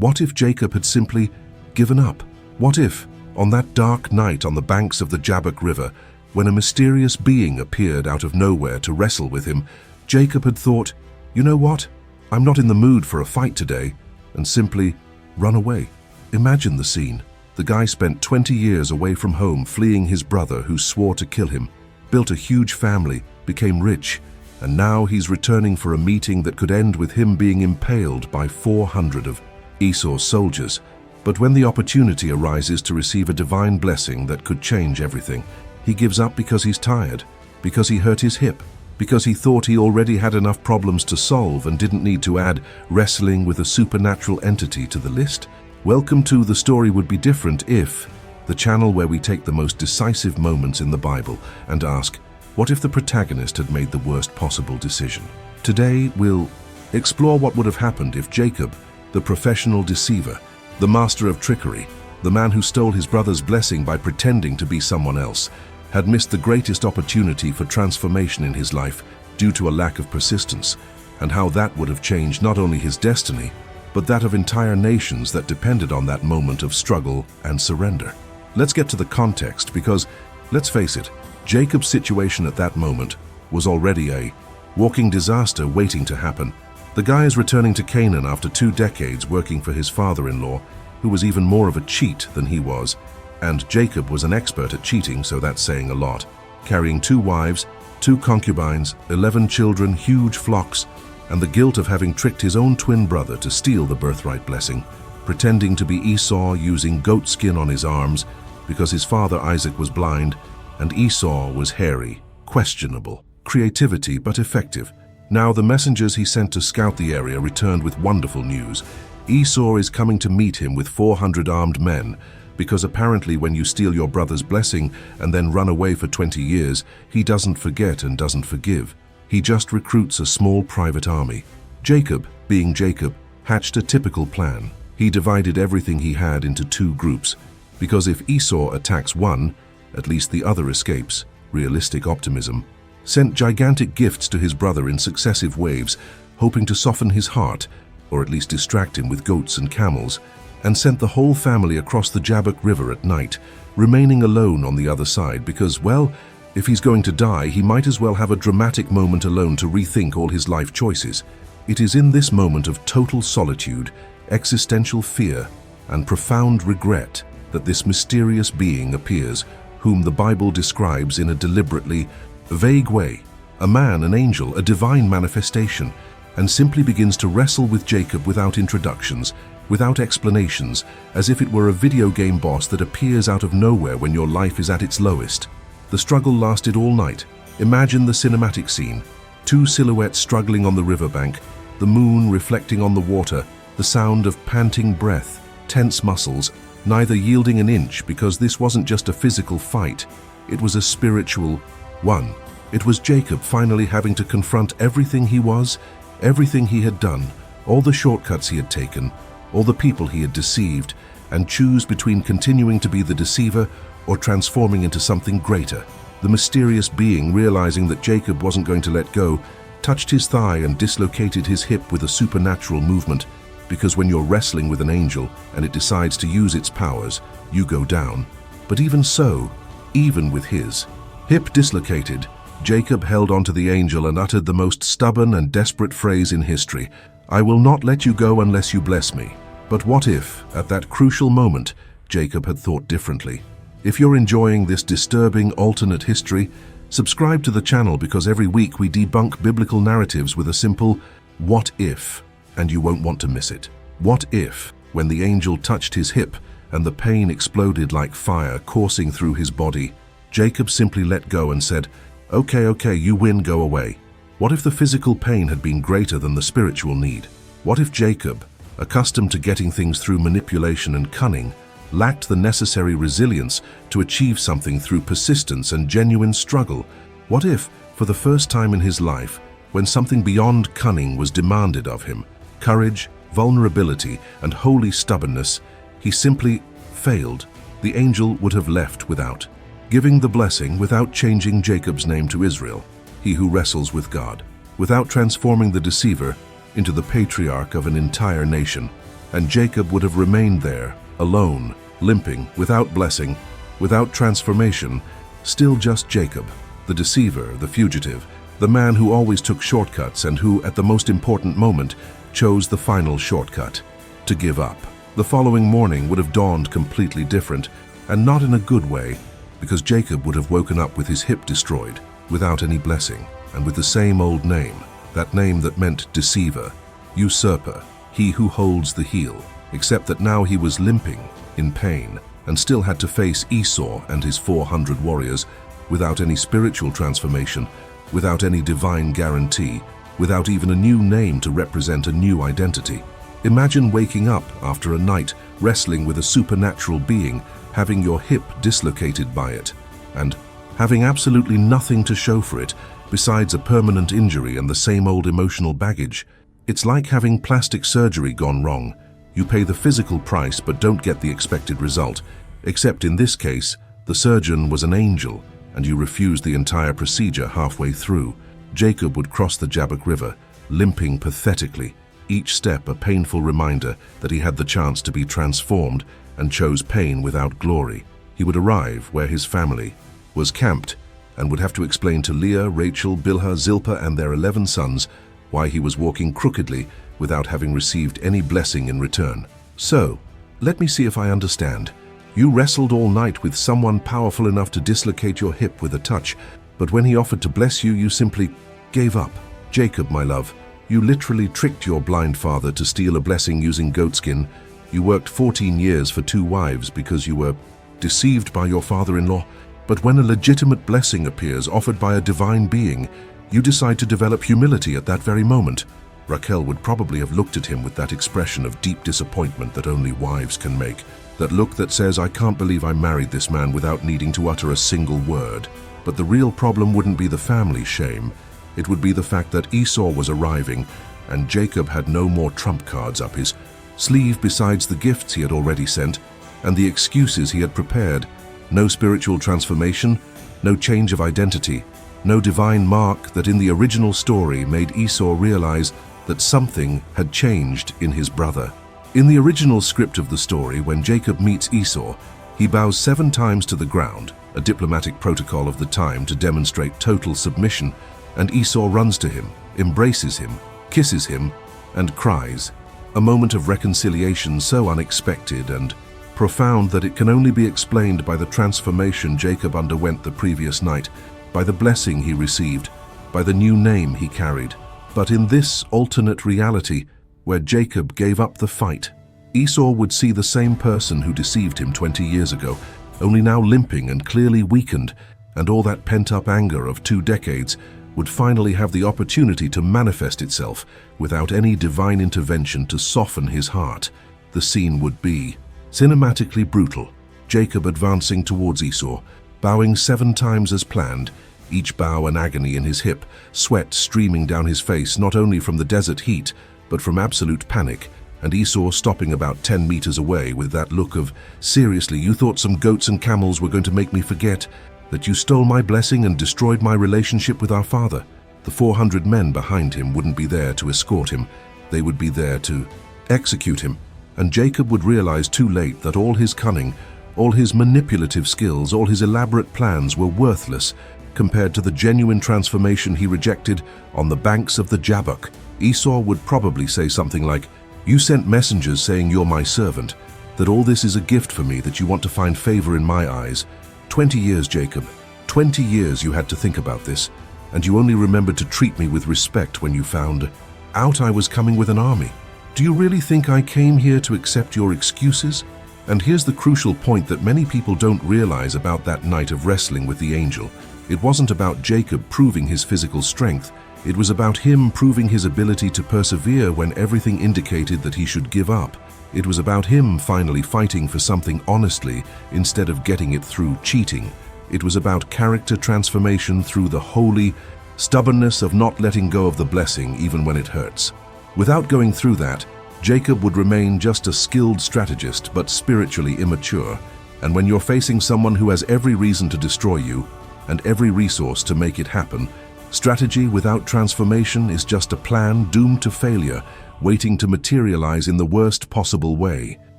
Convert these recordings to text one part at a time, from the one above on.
What if Jacob had simply given up? What if, on that dark night on the banks of the Jabbok River, when a mysterious being appeared out of nowhere to wrestle with him, Jacob had thought, "You know what? I'm not in the mood for a fight today," and simply run away? Imagine the scene. The guy spent 20 years away from home fleeing his brother who swore to kill him, built a huge family, became rich, and now he's returning for a meeting that could end with him being impaled by 400 of Esau's soldiers. But when the opportunity arises to receive a divine blessing that could change everything, he gives up because he's tired, because he hurt his hip, because he thought he already had enough problems to solve and didn't need to add wrestling with a supernatural entity to the list. Welcome to The Story Would Be Different If, the channel where we take the most decisive moments in the Bible and ask, what if the protagonist had made the worst possible decision? Today we'll explore what would have happened if Jacob, the professional deceiver, the master of trickery, the man who stole his brother's blessing by pretending to be someone else, had missed the greatest opportunity for transformation in his life due to a lack of persistence, and how that would have changed not only his destiny, but that of entire nations that depended on that moment of struggle and surrender. Let's get to the context because, let's face it, Jacob's situation at that moment was already a walking disaster waiting to happen. The guy is returning to Canaan after 2 decades working for his father-in-law, who was even more of a cheat than he was, and Jacob was an expert at cheating, so that's saying a lot. Carrying 2 wives, 2 concubines, 11 children, huge flocks, and the guilt of having tricked his own twin brother to steal the birthright blessing, pretending to be Esau using goat skin on his arms because his father Isaac was blind and Esau was hairy. Questionable creativity, but effective. Now the messengers he sent to scout the area returned with wonderful news. Esau is coming to meet him with 400 armed men, because apparently when you steal your brother's blessing and then run away for 20 years, he doesn't forget and doesn't forgive. He just recruits a small private army. Jacob, being Jacob, hatched a typical plan. He divided everything he had into 2 groups, because if Esau attacks one, at least the other escapes. Realistic optimism. Sent gigantic gifts to his brother in successive waves, hoping to soften his heart, or at least distract him with goats and camels, and sent the whole family across the Jabbok River at night, remaining alone on the other side because, well, if he's going to die, he might as well have a dramatic moment alone to rethink all his life choices. It is in this moment of total solitude, existential fear, and profound regret that this mysterious being appears, whom the Bible describes in a deliberately vague way, a man, an angel, a divine manifestation, and simply begins to wrestle with Jacob without introductions, without explanations, as if it were a video game boss that appears out of nowhere when your life is at its lowest. The struggle lasted all night. Imagine the cinematic scene. 2 silhouettes struggling on the riverbank, the moon reflecting on the water, the sound of panting breath, tense muscles, neither yielding an inch because this wasn't just a physical fight, it was a spiritual one. It was Jacob finally having to confront everything he was, everything he had done, all the shortcuts he had taken, all the people he had deceived, and choose between continuing to be the deceiver or transforming into something greater. The mysterious being, realizing that Jacob wasn't going to let go, touched his thigh and dislocated his hip with a supernatural movement, because when you're wrestling with an angel and it decides to use its powers, you go down. But even so, even with his hip dislocated, Jacob held onto the angel and uttered the most stubborn and desperate phrase in history, "I will not let you go unless you bless me." But what if, at that crucial moment, Jacob had thought differently? If you're enjoying this disturbing alternate history, subscribe to the channel because every week we debunk biblical narratives with a simple "what if," and you won't want to miss it. What if, when the angel touched his hip and the pain exploded like fire coursing through his body, Jacob simply let go and said, okay, you win, go away. What if the physical pain had been greater than the spiritual need? What if Jacob, accustomed to getting things through manipulation and cunning, lacked the necessary resilience to achieve something through persistence and genuine struggle? What if, for the first time in his life, when something beyond cunning was demanded of him, courage, vulnerability, and holy stubbornness, he simply failed? The angel would have left without giving the blessing, without changing Jacob's name to Israel, he who wrestles with God, without transforming the deceiver into the patriarch of an entire nation. and Jacob would have remained there, alone, limping, without blessing, without transformation, still just Jacob, the deceiver, the fugitive, the man who always took shortcuts and who, at the most important moment, chose the final shortcut, to give up. The following morning would have dawned completely different, and not in a good way, because Jacob would have woken up with his hip destroyed, without any blessing, and with the same old name, that name that meant deceiver, usurper, he who holds the heel, except that now he was limping, in pain, and still had to face Esau and his 400 warriors, without any spiritual transformation, without any divine guarantee, without even a new name to represent a new identity. Imagine waking up after a night wrestling with a supernatural being, having your hip dislocated by it, and having absolutely nothing to show for it besides a permanent injury and the same old emotional baggage. It's like having plastic surgery gone wrong. You pay the physical price but don't get the expected result, except in this case, the surgeon was an angel, and you refused the entire procedure halfway through. Jacob would cross the Jabbok River, limping pathetically, each step a painful reminder that he had the chance to be transformed and chose pain without glory. He would arrive where his family was camped and would have to explain to Leah, Rachel, Bilhah, Zilpah and their 11 sons why he was walking crookedly without having received any blessing in return. So, let me see if I understand. You wrestled all night with someone powerful enough to dislocate your hip with a touch, but when he offered to bless you, you simply gave up. Jacob, my love, you literally tricked your blind father to steal a blessing using goatskin. You worked 14 years for 2 wives because you were deceived by your father-in-law. But when a legitimate blessing appears offered by a divine being, you decide to develop humility at that very moment. Raquel would probably have looked at him with that expression of deep disappointment that only wives can make. That look that says, I can't believe I married this man without needing to utter a single word. But the real problem wouldn't be the family shame. It would be the fact that Esau was arriving and Jacob had no more trump cards up his sleeve besides the gifts he had already sent and the excuses he had prepared. No spiritual transformation, no change of identity, no divine mark that in the original story made Esau realize that something had changed in his brother. In the original script of the story, when Jacob meets Esau, he bows 7 times to the ground, a diplomatic protocol of the time to demonstrate total submission, and Esau runs to him, embraces him, kisses him, and cries. A moment of reconciliation so unexpected and profound that it can only be explained by the transformation Jacob underwent the previous night, by the blessing he received, by the new name he carried. But in this alternate reality, where Jacob gave up the fight, Esau would see the same person who deceived him 20 years ago, only now limping and clearly weakened, and all that pent-up anger of 2 decades would finally have the opportunity to manifest itself without any divine intervention to soften his heart. The scene would be cinematically brutal. Jacob advancing towards Esau, bowing 7 times as planned, each bow an agony in his hip, sweat streaming down his face not only from the desert heat, but from absolute panic, and Esau stopping about 10 meters away with that look of, seriously, you thought some goats and camels were going to make me forget that you stole my blessing and destroyed my relationship with our father? The 400 men behind him wouldn't be there to escort him. They would be there to execute him. And Jacob would realize too late that all his cunning, all his manipulative skills, all his elaborate plans were worthless compared to the genuine transformation he rejected on the banks of the Jabbok. Esau would probably say something like, you sent messengers saying you're my servant, that all this is a gift for me, that you want to find favor in my eyes. 20 years, Jacob. 20 years you had to think about this, and you only remembered to treat me with respect when you found out I was coming with an army. Do you really think I came here to accept your excuses? And here's the crucial point that many people don't realize about that night of wrestling with the angel. It wasn't about Jacob proving his physical strength. It was about him proving his ability to persevere when everything indicated that he should give up. It was about him finally fighting for something honestly instead of getting it through cheating. It was about character transformation through the holy stubbornness of not letting go of the blessing even when it hurts. Without going through that, Jacob would remain just a skilled strategist but spiritually immature. And when you're facing someone who has every reason to destroy you and every resource to make it happen, strategy without transformation is just a plan doomed to failure, waiting to materialize in the worst possible way.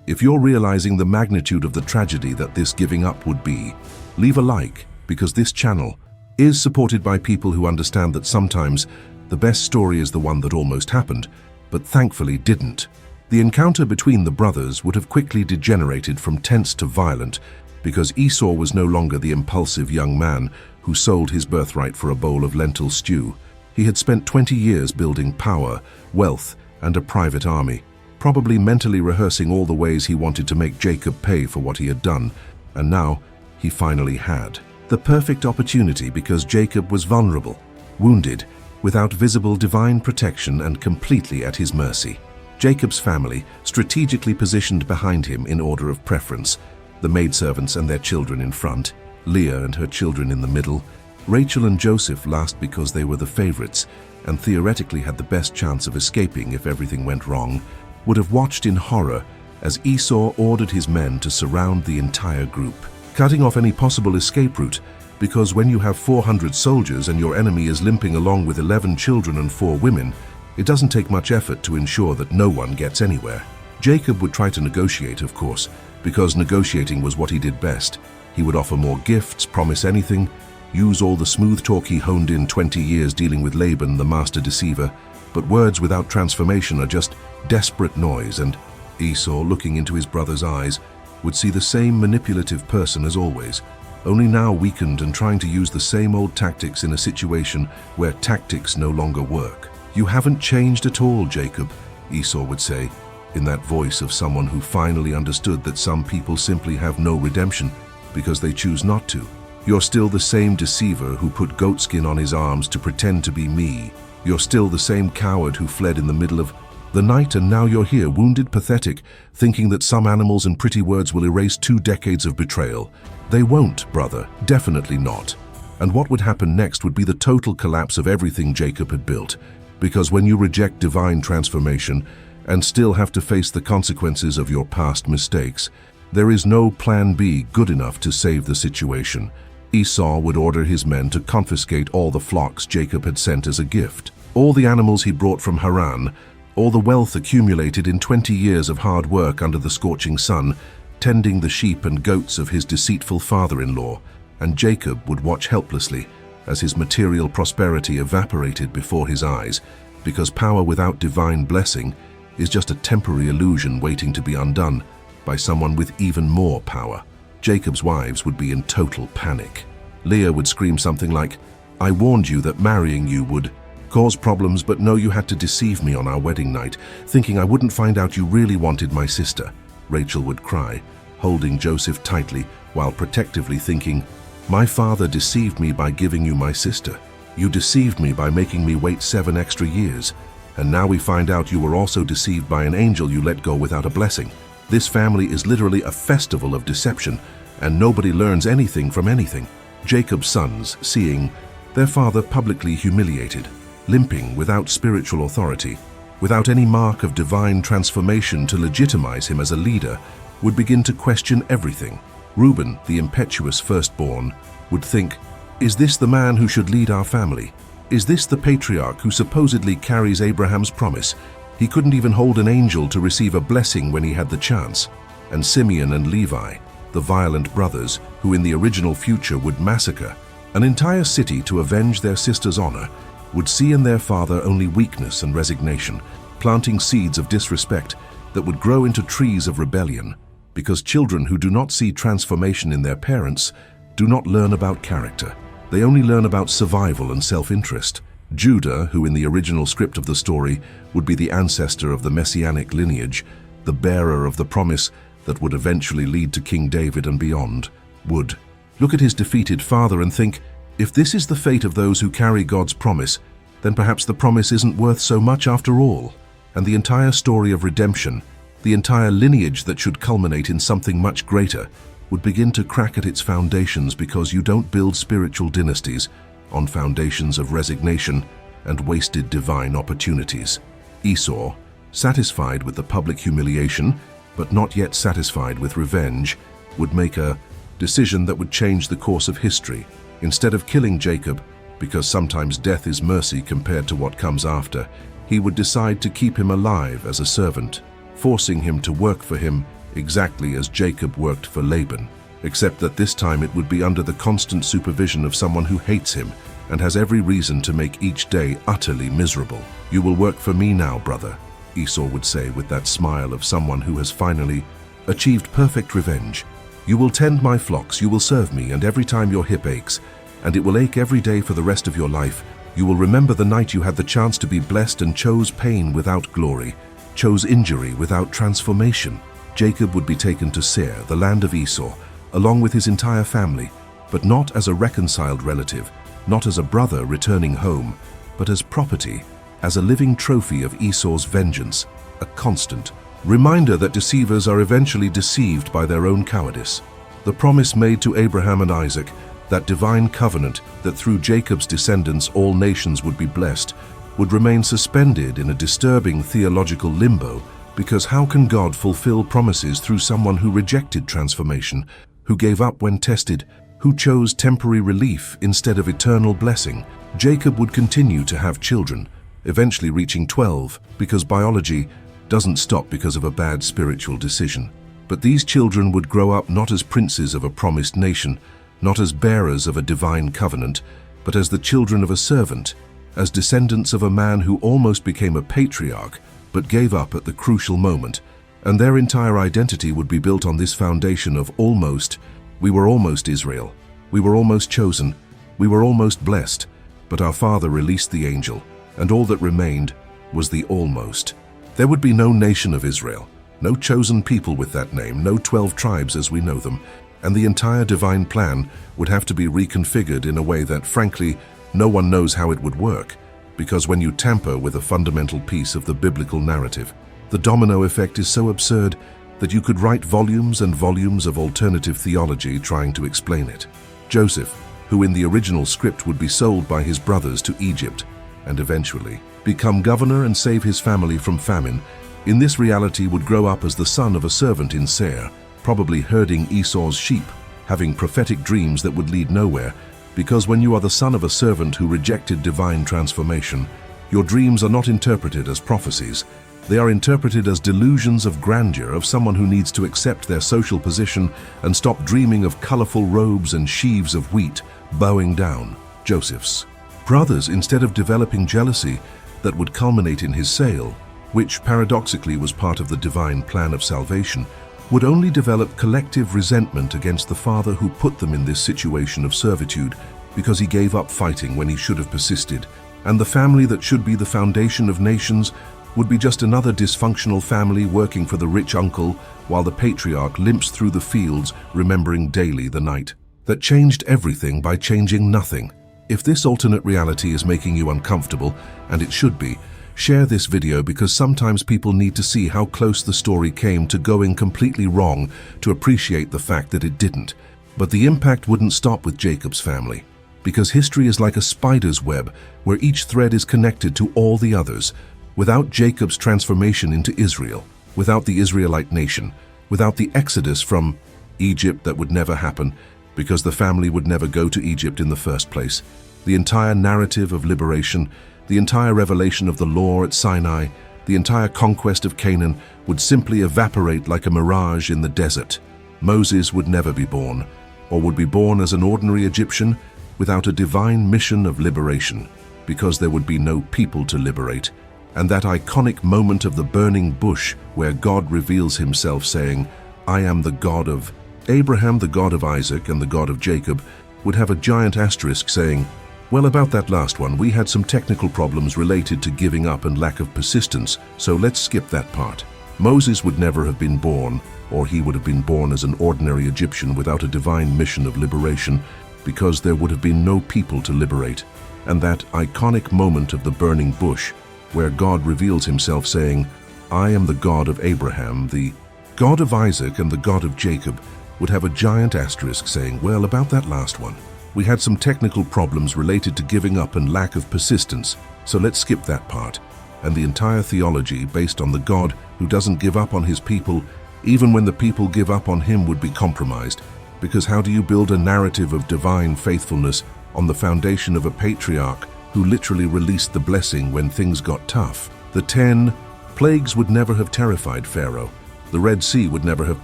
If you're realizing the magnitude of the tragedy that this giving up would be, leave a like, because this channel is supported by people who understand that sometimes the best story is the one that almost happened, but thankfully didn't. The encounter between the brothers would have quickly degenerated from tense to violent, because Esau was no longer the impulsive young man who sold his birthright for a bowl of lentil stew. He had spent 20 years building power, wealth, and a private army, probably mentally rehearsing all the ways he wanted to make Jacob pay for what he had done, and now he finally had. The perfect opportunity, because Jacob was vulnerable, wounded, without visible divine protection and completely at his mercy. Jacob's family strategically positioned behind him in order of preference, the maidservants and their children in front, Leah and her children in the middle, Rachel and Joseph last because they were the favorites and theoretically had the best chance of escaping if everything went wrong, would have watched in horror as Esau ordered his men to surround the entire group, cutting off any possible escape route, because when you have 400 soldiers and your enemy is limping along with 11 children and 4 women, it doesn't take much effort to ensure that no one gets anywhere. Jacob would try to negotiate, of course, because negotiating was what he did best. He would offer more gifts, promise anything, use all the smooth talk he honed in 20 years dealing with Laban, the master deceiver, but words without transformation are just desperate noise, and Esau, looking into his brother's eyes, would see the same manipulative person as always, only now weakened and trying to use the same old tactics in a situation where tactics no longer work. "You haven't changed at all, Jacob," Esau would say, in that voice of someone who finally understood that some people simply have no redemption because they choose not to. "You're still the same deceiver who put goatskin on his arms to pretend to be me. You're still the same coward who fled in the middle of the night, and now you're here, wounded, pathetic, thinking that some animals and pretty words will erase 2 decades of betrayal. They won't, brother, definitely not." And what would happen next would be the total collapse of everything Jacob had built, because when you reject divine transformation and still have to face the consequences of your past mistakes, there is no plan B good enough to save the situation. Esau would order his men to confiscate all the flocks Jacob had sent as a gift, all the animals he brought from Haran, all the wealth accumulated in 20 years of hard work under the scorching sun, tending the sheep and goats of his deceitful father-in-law, and Jacob would watch helplessly as his material prosperity evaporated before his eyes, because power without divine blessing is just a temporary illusion waiting to be undone by someone with even more power. Jacob's wives would be in total panic. Leah would scream something like, "I warned you that marrying you would cause problems, but no, you had to deceive me on our wedding night, thinking I wouldn't find out you really wanted my sister." Rachel would cry, holding Joseph tightly while protectively thinking, "My father deceived me by giving you my sister. You deceived me by making me wait 7 extra years. And now we find out you were also deceived by an angel you let go without a blessing. This family is literally a festival of deception, and nobody learns anything from anything." Jacob's sons, seeing their father publicly humiliated, limping without spiritual authority, without any mark of divine transformation to legitimize him as a leader, would begin to question everything. Reuben, the impetuous firstborn, would think, "Is this the man who should lead our family? Is this the patriarch who supposedly carries Abraham's promise? He couldn't even hold an angel to receive a blessing when he had the chance." And Simeon and Levi, the violent brothers who in the original future would massacre an entire city to avenge their sister's honor, would see in their father only weakness and resignation, planting seeds of disrespect that would grow into trees of rebellion, because children who do not see transformation in their parents do not learn about character. They only learn about survival and self-interest. Judah, who in the original script of the story would be the ancestor of the messianic lineage, the bearer of the promise that would eventually lead to King David and beyond, would look at his defeated father and think, "If this is the fate of those who carry God's promise, then perhaps the promise isn't worth so much after all." And the entire story of redemption, the entire lineage that should culminate in something much greater, would begin to crack at its foundations, because you don't build spiritual dynasties on foundations of resignation and wasted divine opportunities. Esau, satisfied with the public humiliation, but not yet satisfied with revenge, would make a decision that would change the course of history. Instead of killing Jacob, because sometimes death is mercy compared to what comes after, he would decide to keep him alive as a servant, forcing him to work for him exactly as Jacob worked for Laban, except that this time it would be under the constant supervision of someone who hates him and has every reason to make each day utterly miserable. "You will work for me now, brother," Esau would say with that smile of someone who has finally achieved perfect revenge. "You will tend my flocks, you will serve me, and every time your hip aches, and it will ache every day for the rest of your life, you will remember the night you had the chance to be blessed and chose pain without glory, chose injury without transformation." Jacob would be taken to Seir, the land of Esau, along with his entire family, but not as a reconciled relative, not as a brother returning home, but as property, as a living trophy of Esau's vengeance, a constant reminder that deceivers are eventually deceived by their own cowardice. The promise made to Abraham and Isaac, that divine covenant that through Jacob's descendants all nations would be blessed, would remain suspended in a disturbing theological limbo, because how can God fulfill promises through someone who rejected transformation, who gave up when tested, who chose temporary relief instead of eternal blessing? Jacob would continue to have children, eventually reaching 12, because biology doesn't stop because of a bad spiritual decision. But these children would grow up not as princes of a promised nation, not as bearers of a divine covenant, but as the children of a servant, as descendants of a man who almost became a patriarch, but gave up at the crucial moment, and their entire identity would be built on this foundation of almost. We were almost Israel. We were almost chosen. We were almost blessed. But our Father released the angel, and all that remained was the almost. There would be no nation of Israel, no chosen people with that name, no 12 tribes as we know them, and the entire divine plan would have to be reconfigured in a way that, frankly, no one knows how it would work, because when you tamper with a fundamental piece of the biblical narrative, the domino effect is so absurd that you could write volumes and volumes of alternative theology trying to explain it. Joseph, who in the original script would be sold by his brothers to Egypt and eventually become governor and save his family from famine, in this reality would grow up as the son of a servant in Seir, probably herding Esau's sheep, having prophetic dreams that would lead nowhere, because when you are the son of a servant who rejected divine transformation, your dreams are not interpreted as prophecies. They are interpreted as delusions of grandeur of someone who needs to accept their social position and stop dreaming of colorful robes and sheaves of wheat bowing down. Joseph's brothers, instead of developing jealousy that would culminate in his sale, which paradoxically was part of the divine plan of salvation, would only develop collective resentment against the father who put them in this situation of servitude because he gave up fighting when he should have persisted, and the family that should be the foundation of nations would be just another dysfunctional family working for the rich uncle while the patriarch limps through the fields remembering daily the night that changed everything by changing nothing. If this alternate reality is making you uncomfortable, and it should be, share this video because sometimes people need to see how close the story came to going completely wrong to appreciate the fact that it didn't. But the impact wouldn't stop with Jacob's family, because history is like a spider's web where each thread is connected to all the others. Without Jacob's transformation into Israel, without the Israelite nation, without the exodus from Egypt that would never happen, because the family would never go to Egypt in the first place, the entire narrative of liberation, the entire revelation of the law at Sinai, the entire conquest of Canaan would simply evaporate like a mirage in the desert. Moses would never be born, or would be born as an ordinary Egyptian without a divine mission of liberation, because there would be no people to liberate. And that iconic moment of the burning bush where God reveals himself saying, "I am the God of Abraham, the God of Isaac, and the God of Jacob," would have a giant asterisk saying, "Well, about that last one, we had some technical problems related to giving up and lack of persistence, so let's skip that part." Moses would never have been born, or he would have been born as an ordinary Egyptian without a divine mission of liberation, because there would have been no people to liberate. And that iconic moment of the burning bush, where God reveals himself saying, "I am the God of Abraham, the God of Isaac, and the God of Jacob," would have a giant asterisk saying, "Well, about that last one, we had some technical problems related to giving up and lack of persistence, so let's skip that part." And the entire theology based on the God who doesn't give up on his people, even when the people give up on him, would be compromised. Because how do you build a narrative of divine faithfulness on the foundation of a patriarch who literally released the blessing when things got tough. The 10 plagues would never have terrified Pharaoh. The Red Sea would never have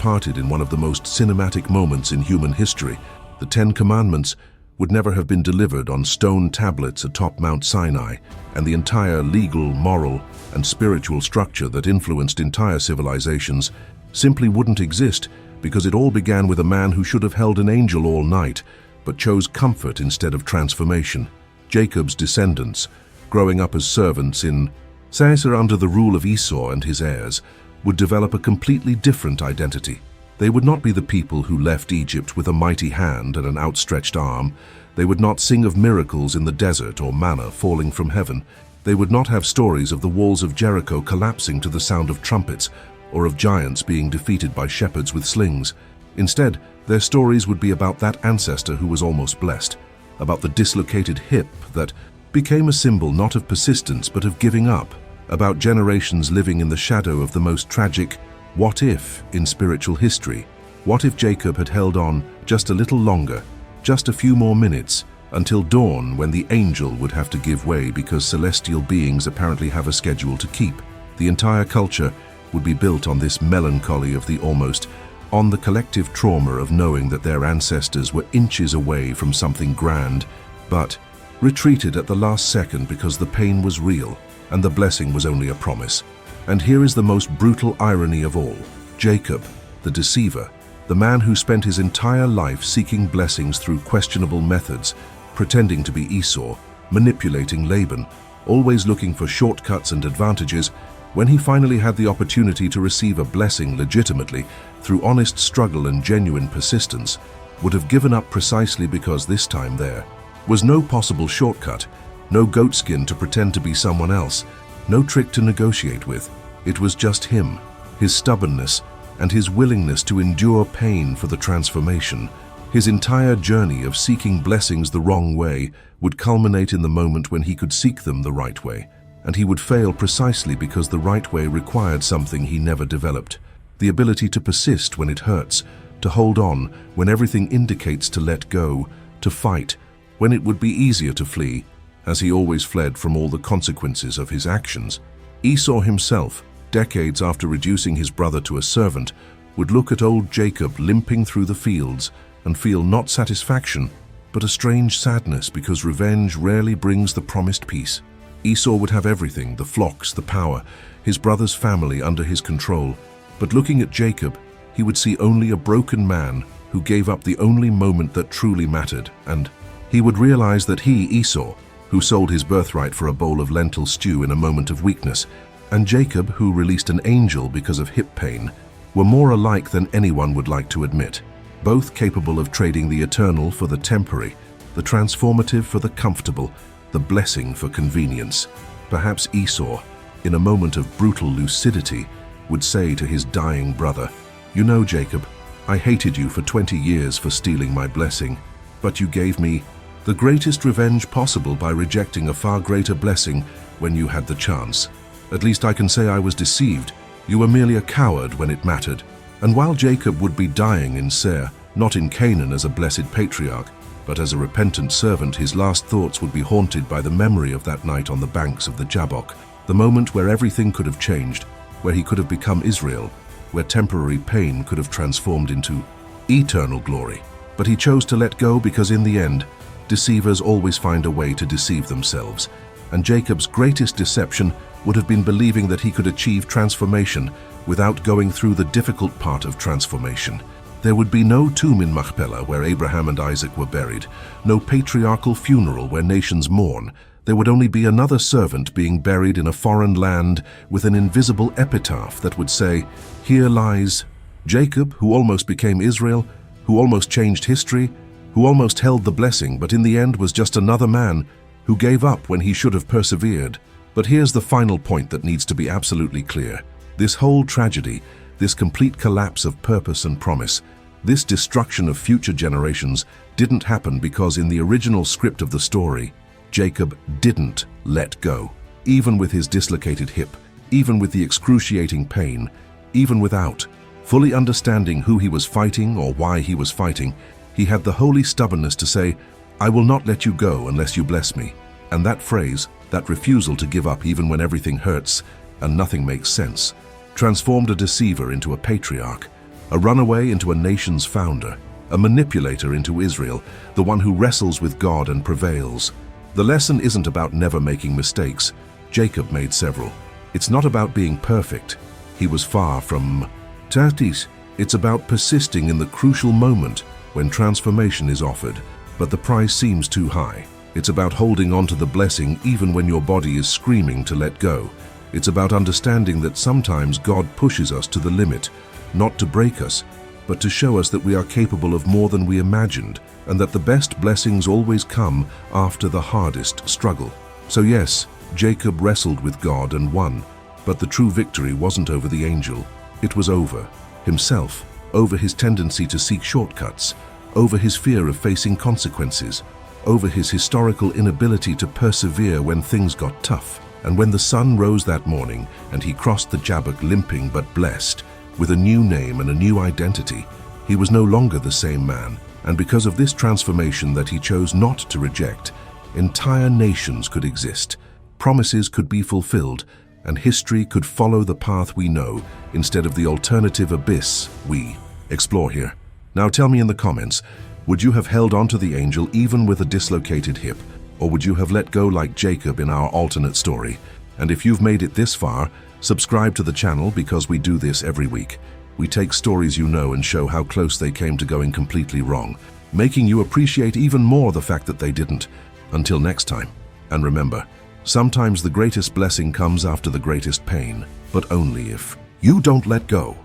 parted in one of the most cinematic moments in human history. The 10 Commandments would never have been delivered on stone tablets atop Mount Sinai, and the entire legal, moral, and spiritual structure that influenced entire civilizations simply wouldn't exist, because it all began with a man who should have held an angel all night, but chose comfort instead of transformation. Jacob's descendants, growing up as servants in Caesar under the rule of Esau and his heirs, would develop a completely different identity. They would not be the people who left Egypt with a mighty hand and an outstretched arm. They would not sing of miracles in the desert or manna falling from heaven. They would not have stories of the walls of Jericho collapsing to the sound of trumpets, or of giants being defeated by shepherds with slings. Instead, their stories would be about that ancestor who was almost blessed, about the dislocated hip that became a symbol not of persistence but of giving up, about generations living in the shadow of the most tragic what if in spiritual history. What if Jacob had held on just a little longer, just a few more minutes, until dawn, when the angel would have to give way because celestial beings apparently have a schedule to keep? The entire culture would be built on this melancholy of the almost, on the collective trauma of knowing that their ancestors were inches away from something grand, but retreated at the last second because the pain was real and the blessing was only a promise. And here is the most brutal irony of all. Jacob, the deceiver, the man who spent his entire life seeking blessings through questionable methods, pretending to be Esau, manipulating Laban, always looking for shortcuts and advantages, when he finally had the opportunity to receive a blessing legitimately through honest struggle and genuine persistence, would have given up precisely because this time there was no possible shortcut, no goatskin to pretend to be someone else, no trick to negotiate with. It was just him, his stubbornness, and his willingness to endure pain for the transformation. His entire journey of seeking blessings the wrong way would culminate in the moment when he could seek them the right way, and he would fail precisely because the right way required something he never developed: the ability to persist when it hurts, to hold on when everything indicates to let go, to fight when it would be easier to flee, as he always fled from all the consequences of his actions. Esau himself, decades after reducing his brother to a servant, would look at old Jacob limping through the fields and feel not satisfaction, but a strange sadness, because revenge rarely brings the promised peace. Esau would have everything: the flocks, the power, his brother's family under his control. But looking at Jacob, he would see only a broken man who gave up the only moment that truly mattered, and he would realize that he, Esau, who sold his birthright for a bowl of lentil stew in a moment of weakness, and Jacob, who released an angel because of hip pain, were more alike than anyone would like to admit, both capable of trading the eternal for the temporary, the transformative for the comfortable, the blessing for convenience. Perhaps Esau, in a moment of brutal lucidity, would say to his dying brother, "You know, Jacob, I hated you for 20 years for stealing my blessing, but you gave me the greatest revenge possible by rejecting a far greater blessing when you had the chance. At least I can say I was deceived. You were merely a coward when it mattered." And while Jacob would be dying in Seir, not in Canaan as a blessed patriarch, but as a repentant servant, his last thoughts would be haunted by the memory of that night on the banks of the Jabbok, the moment where everything could have changed, where he could have become Israel, where temporary pain could have transformed into eternal glory. But he chose to let go because in the end, deceivers always find a way to deceive themselves, and Jacob's greatest deception would have been believing that he could achieve transformation without going through the difficult part of transformation. There would be no tomb in Machpelah where Abraham and Isaac were buried, no patriarchal funeral where nations mourn. There would only be another servant being buried in a foreign land with an invisible epitaph that would say, "Here lies Jacob, who almost became Israel, who almost changed history, who almost held the blessing, but in the end was just another man who gave up when he should have persevered." But here's the final point that needs to be absolutely clear. This whole tragedy, this complete collapse of purpose and promise, this destruction of future generations didn't happen because in the original script of the story, Jacob didn't let go. Even with his dislocated hip, even with the excruciating pain, even without fully understanding who he was fighting or why he was fighting, he had the holy stubbornness to say, "I will not let you go unless you bless me." And that phrase, that refusal to give up even when everything hurts and nothing makes sense, transformed a deceiver into a patriarch, a runaway into a nation's founder, a manipulator into Israel, the one who wrestles with God and prevails. The lesson isn't about never making mistakes. Jacob made several. It's not about being perfect. He was far from tatis. It's about persisting in the crucial moment when transformation is offered, but the price seems too high. It's about holding on to the blessing even when your body is screaming to let go. It's about understanding that sometimes God pushes us to the limit, not to break us, but to show us that we are capable of more than we imagined, and that the best blessings always come after the hardest struggle. So yes, Jacob wrestled with God and won, but the true victory wasn't over the angel. It was over himself, over his tendency to seek shortcuts, over his fear of facing consequences, over his historical inability to persevere when things got tough. And when the sun rose that morning and he crossed the Jabbok limping but blessed, with a new name and a new identity, he was no longer the same man. And because of this transformation that he chose not to reject, entire nations could exist, promises could be fulfilled, and history could follow the path we know instead of the alternative abyss we explore here. Now tell me in the comments, would you have held on to the angel even with a dislocated hip, or would you have let go like Jacob in our alternate story? And if you've made it this far, subscribe to the channel because we do this every week. We take stories you know and show how close they came to going completely wrong, making you appreciate even more the fact that they didn't. Until next time. And remember, sometimes the greatest blessing comes after the greatest pain, but only if you don't let go.